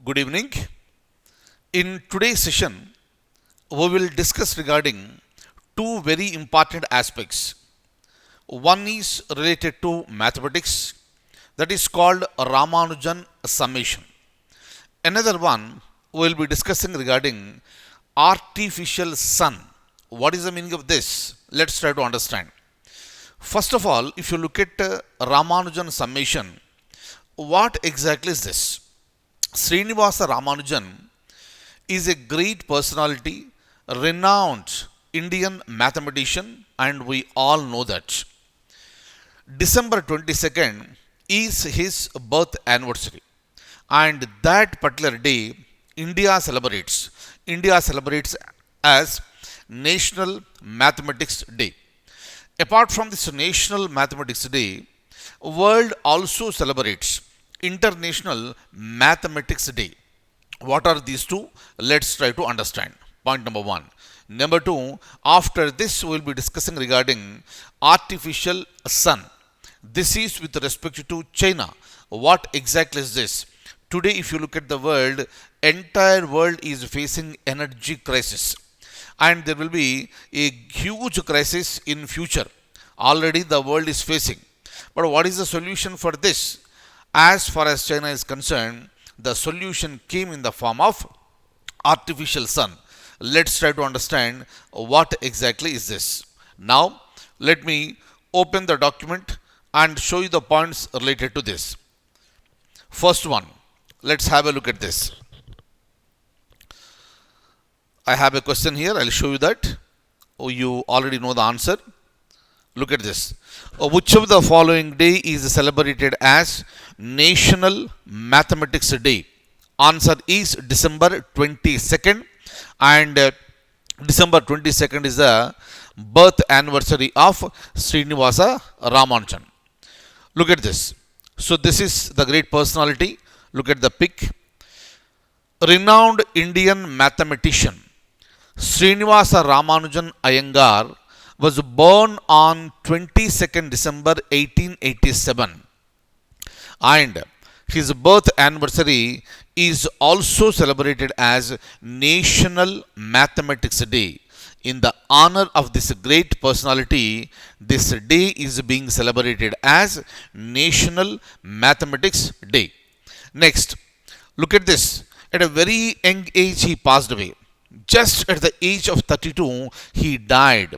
Good evening. In today's session, we will discuss regarding two very important aspects. One is related to mathematics, that is called Ramanujan summation. Another one we will be discussing regarding artificial sun. What is the meaning of this? Let's try to understand. First of all, if you look at Ramanujan summation, what exactly is this? Srinivasa Ramanujan is a great personality, renowned Indian mathematician, and we all know that. December 22nd is his birth anniversary, and that particular day, India celebrates as National Mathematics Day. Apart from this National Mathematics Day, world also celebrates International Mathematics Day. What are these two? Let's try to understand. Point number one. Number two, after this, we will be discussing regarding artificial sun. This is with respect to China. What exactly is this? Today, if you look at the world, entire world is facing energy crisis, and there will be a huge crisis in future. Already the world is facing. But what is the solution for this? As far as China is concerned, the solution came in the form of artificial sun. Let's try to understand what exactly is this. Now, let me open the document and show you the points related to this. First one, let's have a look at this. I have a question here. I'll show you that. Oh, you already know the answer. Look at this. Which of the following day is celebrated as National Mathematics Day? Answer is December 22nd, and December 22nd is the birth anniversary of Srinivasa Ramanujan. Look at this. So this is the great personality. Look at the pic. Renowned Indian mathematician Srinivasa Ramanujan Iyengar was born on 22nd December 1887, and his birth anniversary is also celebrated as National Mathematics Day. In the honor of this great personality, this day is being celebrated as National Mathematics Day. Next, look at this. At a very young age, he passed away. Just at the age of 32, he died.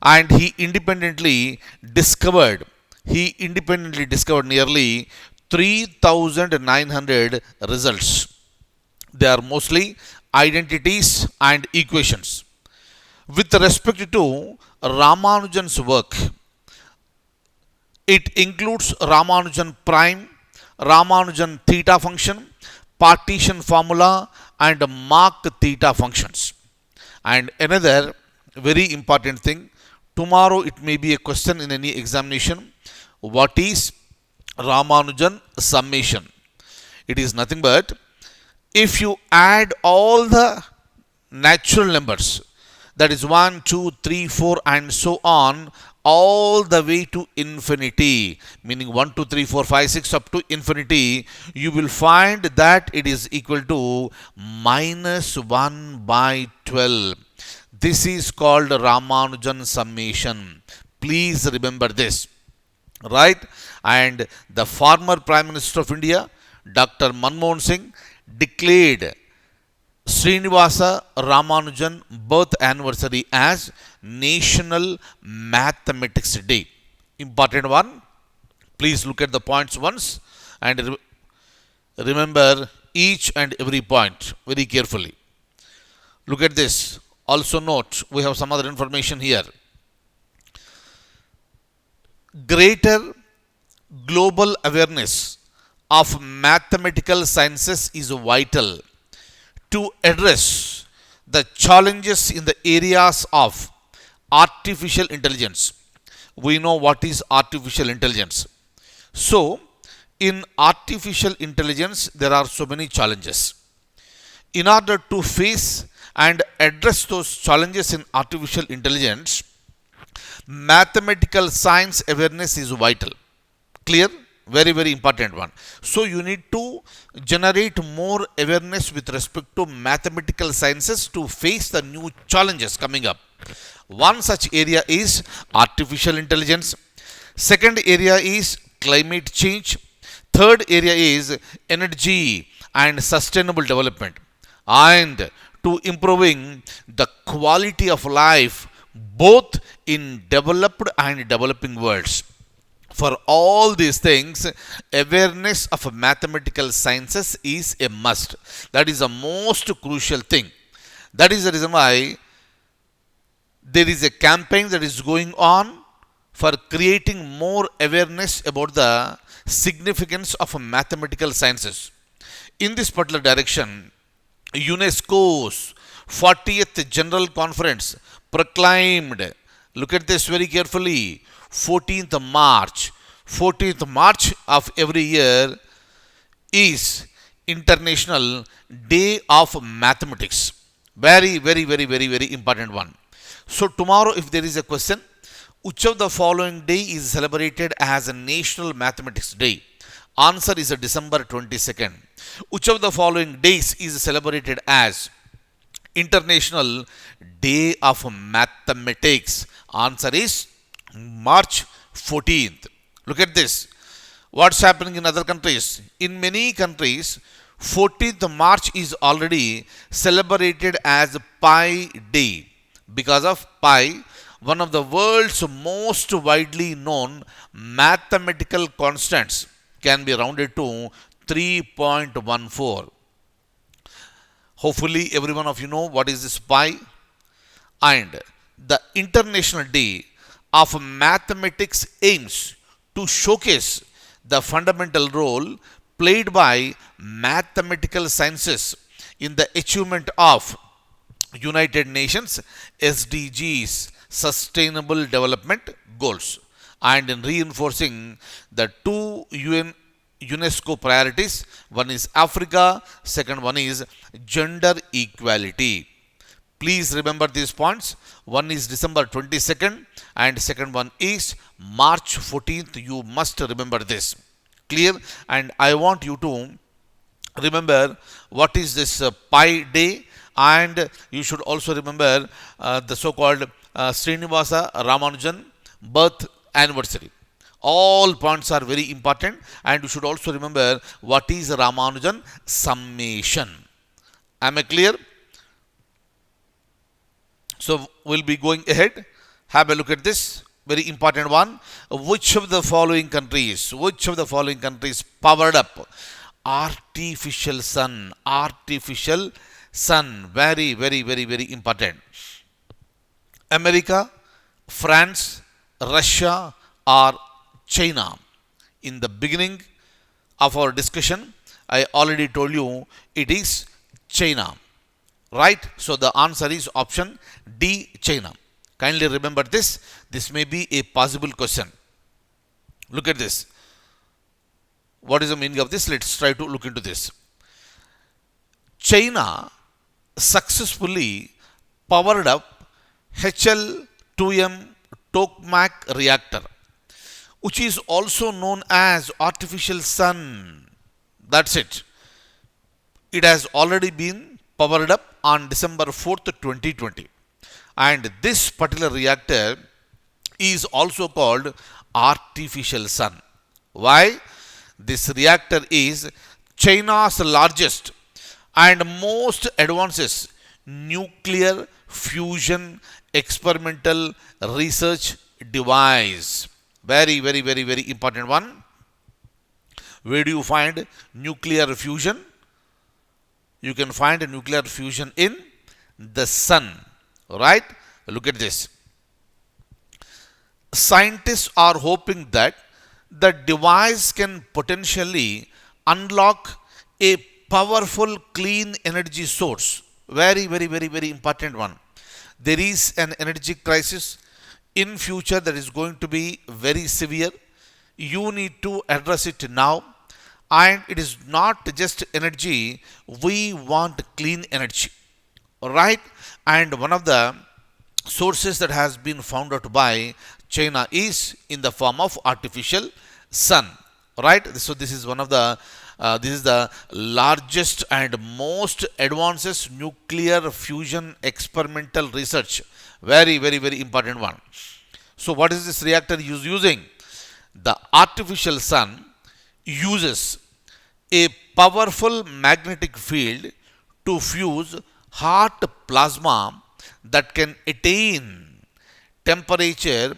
And he independently discovered nearly 3,900 results. They are mostly identities and equations. With respect to Ramanujan's work, it includes Ramanujan prime, Ramanujan theta function, partition formula, and Mach theta functions. And another very important thing, tomorrow it may be a question in any examination. What is Ramanujan summation? It is nothing but if you add all the natural numbers, that is 1, 2, 3, 4, and so on, all the way to infinity, meaning 1, 2, 3, 4, 5, 6 up to infinity, you will find that it is equal to minus 1 by 12. This is called Ramanujan summation. Please remember this. Right? And the former Prime Minister of India, Dr. Manmohan Singh, declared Srinivasa Ramanujan birth anniversary as National Mathematics Day. Important one. Please look at the points once and remember each and every point very carefully. Look at this. Also note, we have some other information here. Greater global awareness of mathematical sciences is vital to address the challenges in the areas of artificial intelligence. We know what is artificial intelligence. So, in artificial intelligence, there are so many challenges. In order to face and address those challenges in artificial intelligence, mathematical science awareness is vital. Clear? Very, very important one. So you need to generate more awareness with respect to mathematical sciences to face the new challenges coming up. One such area is artificial intelligence. Second area is climate change. Third area is energy and sustainable development. And to improving the quality of life both in developed and developing worlds. For all these things, awareness of mathematical sciences is a must. That is the most crucial thing. That is the reason why there is a campaign that is going on for creating more awareness about the significance of mathematical sciences. In this particular direction, UNESCO's 40th General Conference proclaimed, look at this very carefully, 14th March. 14th March of every year is International Day of Mathematics. Very, very, very, very, very important one. So tomorrow, if there is a question, which of the following day is celebrated as a National Mathematics Day? Answer is December 22nd. Which of the following days is celebrated as International Day of Mathematics? Answer is March 14th. Look at this. What's happening in other countries? In many countries, 14th March is already celebrated as Pi Day. Because of pi, one of the world's most widely known mathematical constants, can be rounded to 3.14. Hopefully, every one of you know what is this pi. And the International Day of Mathematics aims to showcase the fundamental role played by mathematical sciences in the achievement of United Nations SDGs, Sustainable Development Goals, and in reinforcing the two UNESCO priorities. One is Africa, second one is gender equality. Please remember these points. One is December 22nd and second one is March 14th. You must remember this. Clear? And I want you to remember what is this Pi Day, and you should also remember the so-called Srinivasa Ramanujan birth anniversary. All points are very important, and you should also remember what is Ramanujan summation. Am I clear? So we'll be going ahead. Have a look at this very important one. Which of the following countries powered up artificial sun? Artificial sun. Very, very, very, very important. America, France, Russia, or China? In the beginning of our discussion, I already told you it is China. Right? So the answer is option D, China. Kindly remember this. This may be a possible question. Look at this. What is the meaning of this? Let's try to look into this. China successfully powered up HL2M tokamak reactor, which is also known as artificial sun. That's it. It has already been powered up on December 4th, 2020. And this particular reactor is also called artificial sun. Why? This reactor is China's largest and most advanced nuclear fusion experimental research device. Very, very, very, very important one. Where do you find nuclear fusion? You can find nuclear fusion in the sun. Right? Look at this. Scientists are hoping that the device can potentially unlock a powerful clean energy source. Very, very, very, very important one. There is an energy crisis in future that is going to be very severe. You need to address it now. And it is not just energy. We want clean energy. Right? And one of the sources that has been found out by China is in the form of artificial sun. right? So this is one of the this is the largest and most advanced nuclear fusion experimental research. Very, very, very important one. So what is this reactor using? The artificial sun uses a powerful magnetic field to fuse hot plasma that can attain temperature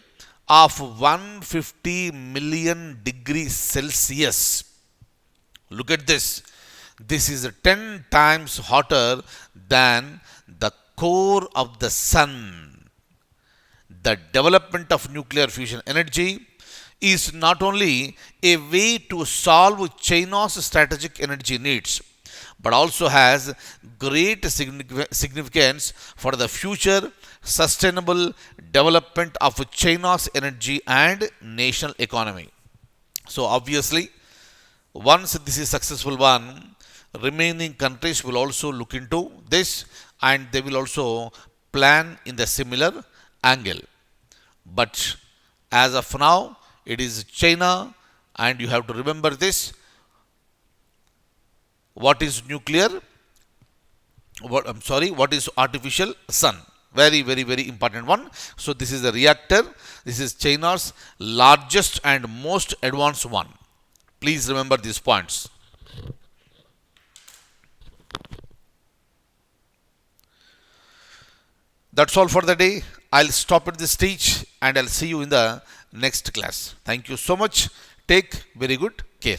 of 150 million degrees Celsius. Look at this. This is 10 times hotter than the core of the sun. The development of nuclear fusion energy is not only a way to solve China's strategic energy needs, but also has great significance for the future sustainable development of China's energy and national economy. So obviously, once this is successful one, remaining countries will also look into this and they will also plan in the similar angle. But as of now, it is China, and you have to remember this. What is nuclear? What is artificial sun? Very, very, very important one. So this is the reactor. This is China's largest and most advanced one. Please remember these points. That's all for the day. I'll stop at this stage and I'll see you in the next class. Thank you so much. Take very good care.